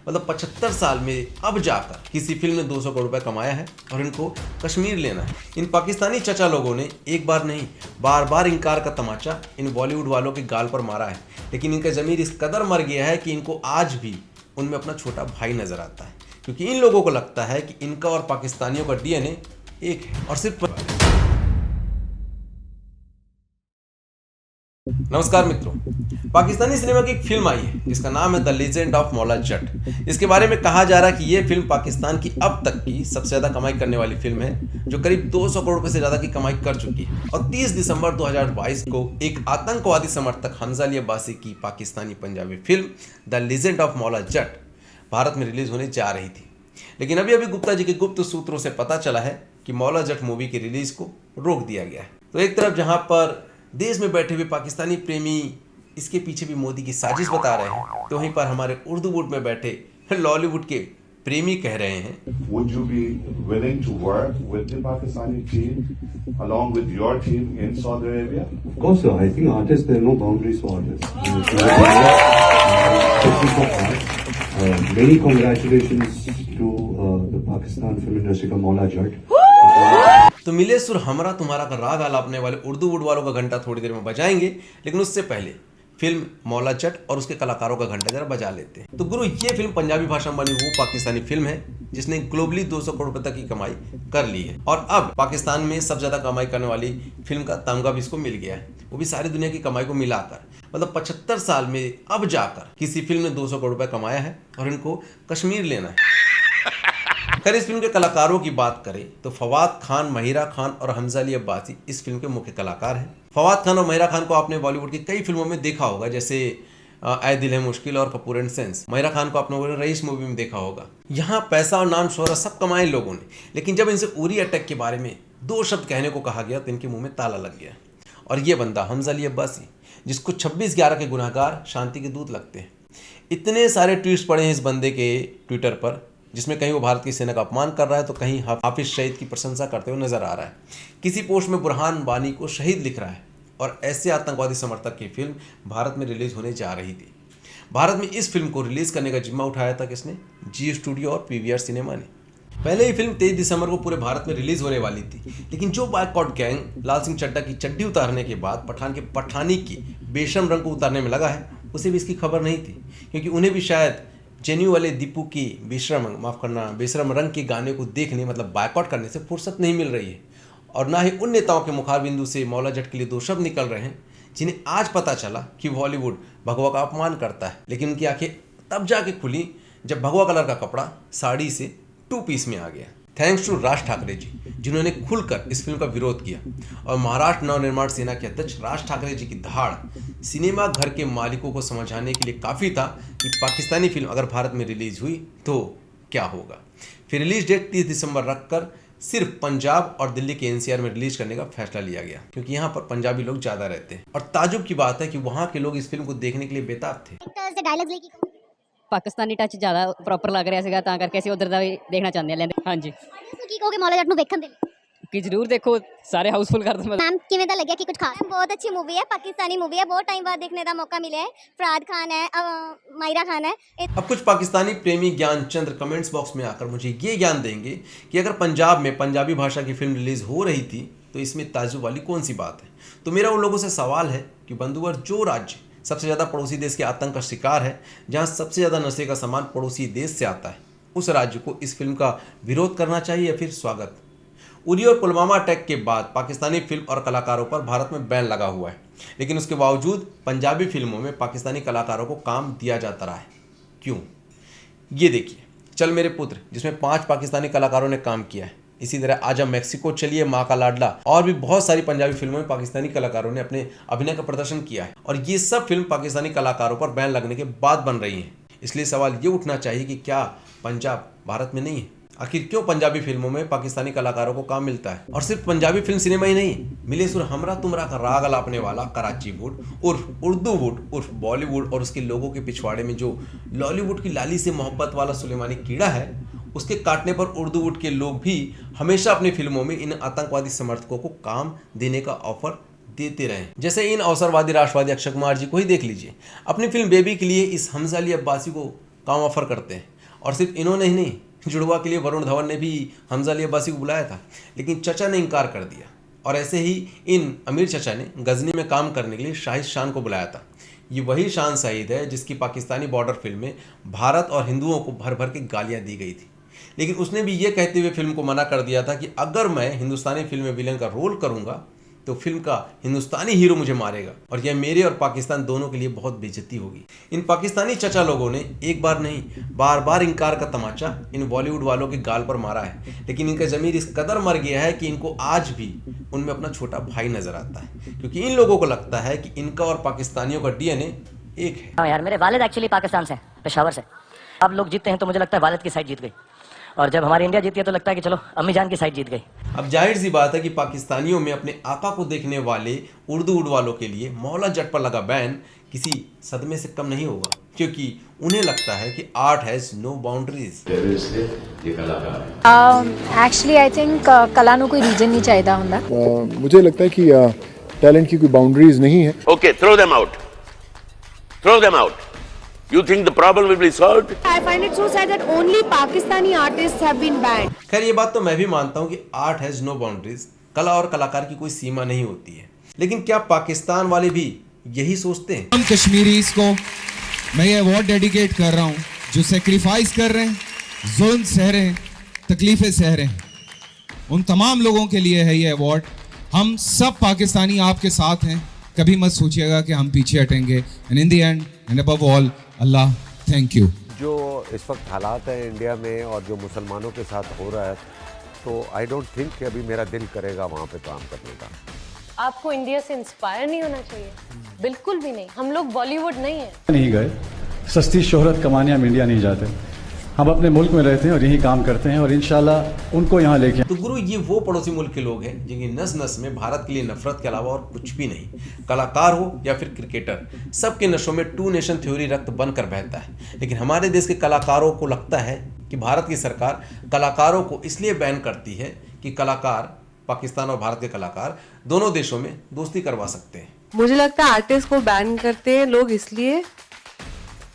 मतलब 75 साल में अब जाकर किसी फिल्म ने 200 करोड़ रुपए कमाया है और इनको कश्मीर लेना है। इन पाकिस्तानी चचा लोगों ने एक बार नहीं बार बार इनकार का तमाचा इन बॉलीवुड वालों के गाल पर मारा है, लेकिन इनका ज़मीर इस कदर मर गया है कि इनको आज भी उनमें अपना छोटा भाई नजर आता है, क्योंकि इन लोगों को लगता है कि इनका और पाकिस्तानियों का डीएनए एक है। और सिर्फ नमस्कार मित्रों, पाकिस्तानी सिनेमा की एक फिल्म आई है जिसका नाम है the legend of Maula Jatt. इसके बारे में कहा जा रहा है कि यह फिल्म पाकिस्तान की अब तक की सबसे ज्यादा कमाई करने वाली फिल्म है, जो करीब 200 करोड़ रुपए से ज्यादा की कमाई कर चुकी है। और 30 दिसंबर 2022 को एक आतंकवादी समर्थक हमजा अली अब्बासी की Pakistani Punjabi film the legend of Maula Jatt Bharat में रिलीज होने जा रही थी, लेकिन अभी गुप्ता जी के गुप्त सूत्रों से पता चला है कि मौला जट मूवी की रिलीज को रोक दिया गया है। तो एक तरफ जहां पर देश में बैठे हुए पाकिस्तानी प्रेमी इसके पीछे भी मोदी की साजिश बता रहे हैं, तो वहीं पर हमारे उर्दू वुड में बैठे लॉलीवुड के प्रेमी कह रहे हैं, Would you be willing to work with the Pakistani team along with your team in Saudi Arabia? Of course, sir. I think artists, there are no boundaries for artists. Many congratulations to the Pakistan film industry का मौला जट। तो मिले सुर हमरा तुम्हारा का राग आलापने वाले Urdu would वालों का घंटा थोड़ी देर में बजाएंगे, लेकिन उससे पहले फिल्म मौला जट और उसके कलाकारों का घंटा जरा बजा लेते हैं। तो गुरु, ये फिल्म पंजाबी भाषा में बनी वो पाकिस्तानी फिल्म है जिसने ग्लोबली 200 करोड़ रुपए तक की कमाई कर ली है, और अब पाकिस्तान में सबसे ज्यादा कमाई करने वाली फिल्म का तमगा भी इसको मिल गया है, वो भी सारी दुनिया की कमाई को मिलाकर। मतलब 75 साल में अब जाकर किसी फिल्म ने 200 करोड़ रुपए कमाया है और इनको कश्मीर लेना है। खैर, इस फिल्म के कलाकारों की बात करें तो फवाद खान, महिरा खान और हमजा अली अब्बासी इस फिल्म के मुख्य कलाकार हैं। फवाद खान और महिरा खान को आपने बॉलीवुड की कई फिल्मों में देखा होगा, जैसे ऐ दिल है मुश्किल और कपूर एंड सेंस। महिरा खान को आपने रईस मूवी में देखा होगा। यहाँ पैसा और नाम शोहरत सब कमाए लोगों ने, लेकिन जब इनसे उरी अटैक के बारे में 2 शब्द कहने को कहा गया तो इनके मुंह में ताला लग गया। और ये बंदा हमजा अली अब्बासी, जिसको 26/11 के गुनहगार शांति के दूत लगते हैं। इतने सारे ट्वीट्स पड़े हैं इस बंदे के ट्विटर पर, जिसमें कहीं वो भारत की सेना का अपमान कर रहा है तो कहीं हाफिज शहीद की प्रशंसा करते हुए नजर आ रहा है। किसी पोस्ट में बुरहान वानी को शहीद लिख रहा है। और ऐसे आतंकवादी समर्थक की फिल्म भारत में रिलीज होने जा रही थी। भारत में इस फिल्म को रिलीज करने का जिम्मा उठाया था किसने? जी स्टूडियो और पीवीआर सिनेमा ने। पहले ही फिल्म 23 दिसंबर को पूरे भारत में रिलीज होने वाली थी, लेकिन जो बॉयकॉट गैंग लाल सिंह चड्ढा की चड्डी उतारने के बाद पठान के पठानी की बेशरम रंग को उतारने में लगा है, उसे भी इसकी खबर नहीं थी, क्योंकि उन्हें भी शायद जेन्यू वाले दीपू की बेशरम रंग के गाने को देखने, मतलब बायकॉट करने से फुर्सत नहीं मिल रही है। और ना ही उन नेताओं के मुखार बिंदु से मौला जट के लिए 2 शब्द निकल रहे हैं जिन्हें आज पता चला कि बॉलीवुड भगवा का अपमान करता है, लेकिन उनकी आंखें तब जाके खुली जब भगवा कलर का कपड़ा साड़ी से 2 पीस में आ गया। थैंक्स टू राज ठाकरे जी, जिन्होंने खुलकर इस फिल्म का विरोध किया। और महाराष्ट्र नवनिर्माण सेना के अध्यक्ष राज ठाकरे जी की दहाड़ सिनेमा घर के मालिकों को समझाने के लिए काफ़ी था कि पाकिस्तानी फिल्म अगर भारत में रिलीज हुई तो क्या होगा। फिर रिलीज डेट 30 दिसंबर रखकर सिर्फ पंजाब और दिल्ली के एनसीआर में रिलीज करने का फैसला लिया गया, क्योंकि यहाँ पर पंजाबी लोग ज़्यादा रहते हैं। और ताजुब की बात है कि वहाँ के लोग इस फिल्म को देखने के लिए बेताब थे। ਪਾਕਿਸਤਾਨੀ ਟੱਚ ਜ਼ਿਆਦਾ ਪ੍ਰੋਪਰ ਲੱਗ ਰਿਹਾ ਸੀਗਾ, ਤਾਂ ਕਰਕੇ ਅਸੀਂ ਉਧਰ ਦਾ ਵੀ ਦੇਖਣਾ ਚਾਹੁੰਦੇ ਹਾਂ। ਲੈਂਦੇ ਹਾਂਜੀ ਕੀ ਕਹੋਗੇ ਮੌਲਾ ਜੱਟ ਨੂੰ ਵੇਖਣ ਦੇ ਲਈ? ਕਿ ਜ਼ਰੂਰ ਦੇਖੋ, ਸਾਰੇ ਹਾਊਸਫੁਲ ਕਰ ਦੋ। मैम किवें दा लग्या कि कुछ खास? बहुत अच्छी मूवी है, पाकिस्तानी मूवी है, बहुत टाइम बाद देखने का मौका मिला है। फराद खान है, मायरा खान है। अब कुछ पाकिस्तानी प्रेमी ज्ञान चंद्र कमेंट्स बॉक्स में आकर मुझे ये ज्ञान देंगे कि अगर पंजाब में पंजाबी भाषा की फिल्म रिलीज हो रही थी तो इसमें ताज्जुब वाली कौन सी बात है। तो मेरा उन लोगों से सवाल है कि बंधुवर, जो राज्य सबसे ज़्यादा पड़ोसी देश के आतंक का शिकार है, जहाँ सबसे ज़्यादा नशे का सामान पड़ोसी देश से आता है, उस राज्य को इस फिल्म का विरोध करना चाहिए या फिर स्वागत? उरी और पुलवामा अटैक के बाद पाकिस्तानी फिल्म और कलाकारों पर भारत में बैन लगा हुआ है, लेकिन उसके बावजूद पंजाबी फिल्मों में पाकिस्तानी कलाकारों को काम दिया जाता रहा है। क्यों? ये देखिए, चल मेरे पुत्र, जिसमें 5 पाकिस्तानी कलाकारों ने काम किया है। इसी तरह आजा मैक्सिको चलिए, माँ का लाडला और भी बहुत सारी पंजाबी फिल्मों में पाकिस्तानी कलाकारों ने अपने अभिनय का प्रदर्शन किया है, और ये सब फिल्म पाकिस्तानी कलाकारों पर बैन लगने के बाद बन रही हैं। इसलिए सवाल ये उठना चाहिए कि क्या पंजाब भारत में नहीं है? आखिर क्यों पंजाबी फिल्मों में पाकिस्तानी कलाकारों को काम मिलता है? और सिर्फ पंजाबी फिल्म सिनेमा ही नहीं, मिले सुर हमरा तुमरा का राग अलापने वाला कराची वुड उर्फ उर्दू वुड उर्फ बॉलीवुड और उसके लोगों के पिछवाड़े में जो लॉलीवुड की लाली से मोहब्बत वाला सुलेमानी कीड़ा है, उसके काटने पर उर्दू वुड के लोग भी हमेशा अपनी फिल्मों में इन आतंकवादी समर्थकों को काम देने का ऑफर देते रहे। जैसे इन अवसरवादी राष्ट्रवादी अक्षय कुमार जी को ही देख लीजिए, अपनी फिल्म बेबी के लिए इस हमजा अली अब्बासी को काम ऑफर करते हैं। और सिर्फ इन्होंने ही नहीं, जुड़वा के लिए वरुण धवन ने भी हमजा अली अब्बासी को बुलाया था, लेकिन चचा ने इनकार कर दिया। और ऐसे ही इन अमीर चचा ने गजनी में काम करने के लिए शाहिद शान को बुलाया था। ये वही शान सईद है जिसकी पाकिस्तानी बॉर्डर फिल्म में भारत और हिंदुओं को भर भर के गालियां दी गई थी, लेकिन उसने भी ये कहते हुए फिल्म को मना कर दिया था कि अगर मैं हिंदुस्तानी फिल्म में विलन का रोल करूंगा तो फिल्म का हिंदुस्तानी हीरो मुझे मारेगा और यह मेरे और पाकिस्तान दोनों के लिए बहुत बेइज्जती होगी। इन पाकिस्तानी चचा लोगों ने एक बार नहीं, बार बार इनकार का तमाचा इन बॉलीवुड वालों के गाल पर मारा है, लेकिन इनका ज़मीर इस कदर मर गया है कि इनको आज भी उनमें अपना छोटा भाई नजर आता है, क्योंकि इन लोगों को लगता है कि इनका और पाकिस्तानियों का DNA एक है। हाँ यार, मेरे वालिद एक्चुअली पाकिस्तान से, पेशावर से। अब लोग जीतते हैं तो मुझे लगता है वालिद की साइड जीत गई, और जब हमारी इंडिया जीती है तो लगता है कि चलो अम्मी जान की साइड जीत गई। अब जाहिर सी बात है कि पाकिस्तानियों में अपने आका को देखने वाले उर्दू वालों के लिए मौला जट पर लगा बैन किसी सदमे से कम नहीं होगा, क्योंकि उन्हें लगता है कि art has no boundaries. Actually I think कला ਨੂੰ ਕੋਈ ਰੀਜਨ ਨਹੀਂ ਚਾਹੀਦਾ ਹੁੰਦਾ। मुझे लगता है कि टैलेंट की कोई बाउंड्रीज नहीं है। Okay, throw them out. Throw them out. You think the problem will be solved? I find it so sad that only Pakistani artists have been banned. खैर ये बात तो मैं भी मानता हूँ कि आर्ट हैज नो बाउंड्रीज, कला और कलाकार की कोई सीमा नहीं होती है, लेकिन क्या पाकिस्तान वाले भी यही सोचते हैं? हम कश्मीरीज को मैं ये अवार्ड डेडिकेट कर रहा हूँ, जो सेक्रीफाइस कर रहे हैं, जुल्म सह रहे हैं, तकलीफें सह रहे हैं, उन तमाम लोगों के लिए है ये अवार्ड। हम सब पाकिस्तानी आपके साथ हैं, कभी मत सोचिएगा कि हम पीछे हटेंगे। And in the end and above all, Allah thank you. जो इस वक्त हालात हैं इंडिया में और जो मुसलमानों के साथ हो रहा है, तो आई डोंट थिंक कि अभी मेरा दिल करेगा वहाँ पे काम करने का। आपको इंडिया से इंस्पायर नहीं होना चाहिए? बिल्कुल भी नहीं। हम लोग बॉलीवुड नहीं है। नहीं गए, सस्ती शोहरत कमाने हम इंडिया नहीं जाते, हम अपने मुल्क में रहते हैं और यही काम करते हैं और इंशाल्लाह उनको यहाँ लेके। तो गुरु, ये वो पड़ोसी मुल्क के लोग हैं जिनकी नस नस में भारत के लिए नफरत के अलावा और कुछ भी नहीं। कलाकार हो या फिर क्रिकेटर, सबके नशों में टू नेशन थ्योरी रक्त बनकर बहता है, लेकिन हमारे देश के कलाकारों को लगता है कि भारत की सरकार कलाकारों को इसलिए बैन करती है कि कलाकार, पाकिस्तान और भारत के कलाकार दोनों देशों में दोस्ती करवा सकते हैं। मुझे लगता है आर्टिस्ट को बैन करते हैं लोग इसलिए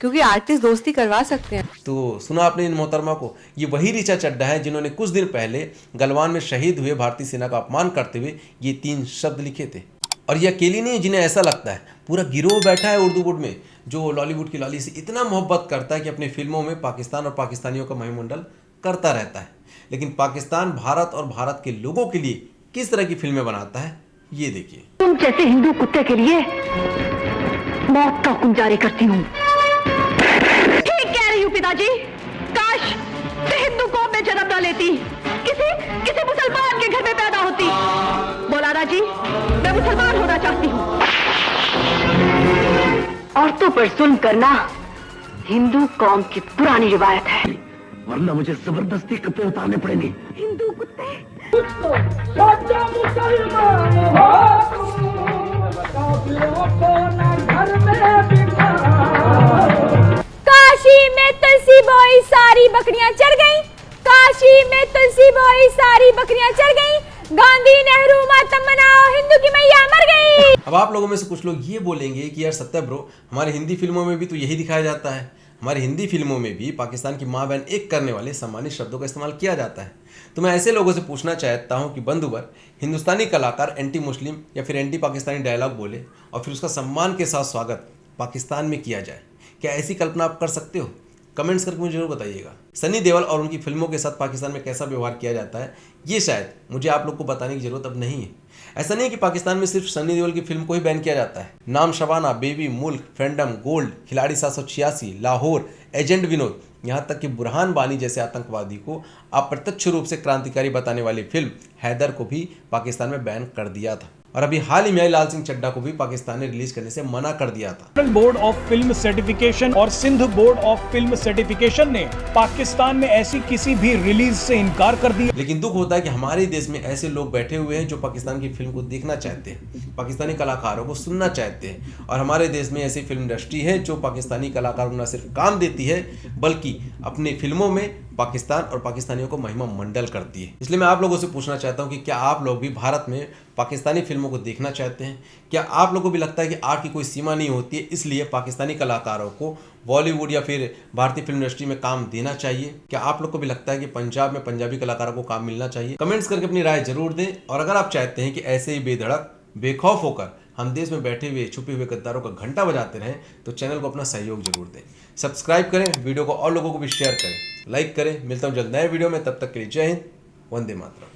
क्योंकि आर्टिस्ट दोस्ती करवा सकते हैं। तो सुना आपने इन मोहतरमा को, ये वही ऋचा चड्ढा है जिन्होंने कुछ दिन पहले गलवान में शहीद हुए भारतीय सेना का अपमान करते हुए ये 3 शब्द लिखे थे। और ये अकेली नहीं, जिन्हें ऐसा लगता है पूरा गिरोह बैठा है उर्दू वुड में जो लॉलीवुड की लॉली से इतना मोहब्बत करता है कि अपनी फिल्मों में पाकिस्तान और पाकिस्तानियों का महिमंडल करता रहता है। लेकिन पाकिस्तान भारत और भारत के लोगों के लिए किस तरह की फिल्में बनाता है, ये देखिए। तुम जैसे हिंदू कुत्ते के लिए मौत का हुक्म जारी करती हूँ। ठीक कह रही हूँ पिताजी, काश मैं हिंदू कौम में जन्म न लेती, किसी मुसलमान के घर में पैदा होती। मौलाना जी, मैं मुसलमान होना चाहती हूँ। औरतों पर जुल्म करना हिंदू कौम की पुरानी रिवायत है, वरना मुझे जबरदस्ती कपड़े उतारने पड़ेंगे। हिंदू कुत्ते। काशी में तुलसी बोई सारी बकरियां चढ़ गईं, काशी में तुलसी बोई सारी बकरियां चढ़ गईं, गांधी नेहरू मातम मनाओ, हिंदू की मैया मर गई। अब आप लोगों में से कुछ लोग ये बोलेंगे कि यार सत्या ब्रो, हमारे हिंदी फिल्मों में भी तो यही दिखाया जाता है, हमारी हिंदी फिल्मों में भी पाकिस्तान की माँ बहन एक करने वाले सम्मानित शब्दों का इस्तेमाल किया जाता है। तो मैं ऐसे लोगों से पूछना चाहता हूँ कि बंधुवर, हिंदुस्तानी कलाकार एंटी मुस्लिम या फिर एंटी पाकिस्तानी डायलॉग बोले और फिर उसका सम्मान के साथ स्वागत पाकिस्तान में किया जाए, क्या ऐसी कल्पना आप कर सकते हो? कमेंट्स करके मुझे जरूर बताइएगा। सनी देओल और उनकी फिल्मों के साथ पाकिस्तान में कैसा व्यवहार किया जाता है, ये शायद मुझे आप लोग को बताने की जरूरत अब नहीं है। ऐसा नहीं है कि पाकिस्तान में सिर्फ सनी देओल की फिल्म को ही बैन किया जाता है। नाम शबाना, बेबी, मुल्क, फ्रेंडम, गोल्ड, खिलाड़ी 786, लाहौर, एजेंट विनोद, यहाँ तक कि बुरहान बानी जैसे आतंकवादी को अप्रत्यक्ष रूप से क्रांतिकारी बताने वाली फिल्म हैदर को भी पाकिस्तान में बैन कर दिया था। और अभी हाल ही में लाल सिंह चड्ढा को भी पाकिस्तान ने रिलीज करने से मना कर दिया था। बोर्ड ऑफ फिल्म सर्टिफिकेशन और Sindh board of film certification ने पाकिस्तान में ऐसी किसी भी रिलीज से इनकार कर दिया। लेकिन दुख होता है कि हमारे देश में ऐसे लोग बैठे हुए हैं जो पाकिस्तान की फिल्म को देखना चाहते हैं, पाकिस्तानी कलाकारों को सुनना चाहते हैं, और हमारे देश में ऐसी फिल्म इंडस्ट्री है जो पाकिस्तानी कलाकारों को न सिर्फ काम देती है बल्कि अपनी फिल्मों में पाकिस्तान और पाकिस्तानियों को महिमा मंडल करती है। इसलिए मैं आप लोगों से पूछना चाहता हूं कि क्या आप लोग भी भारत में पाकिस्तानी फिल्मों को देखना चाहते हैं? क्या आप लोगों को भी लगता है कि आर्ट की कोई सीमा नहीं होती है, इसलिए पाकिस्तानी कलाकारों को बॉलीवुड या फिर भारतीय फिल्म इंडस्ट्री में काम देना चाहिए? क्या आप लोग को भी लगता है कि पंजाब में पंजाबी कलाकारों को काम मिलना चाहिए? कमेंट्स करके अपनी राय जरूर दें। और अगर आप चाहते हैं कि ऐसे ही बेधड़क बेखौफ होकर हम देश में बैठे हुए छुपे हुए गद्दारों का घंटा बजाते रहें, तो चैनल को अपना सहयोग जरूर दें। सब्सक्राइब करें, वीडियो को और लोगों को भी शेयर करें, लाइक करें। मिलता हूं जल्द नए वीडियो में, तब तक के लिए जय हिंद, वंदे मातरम।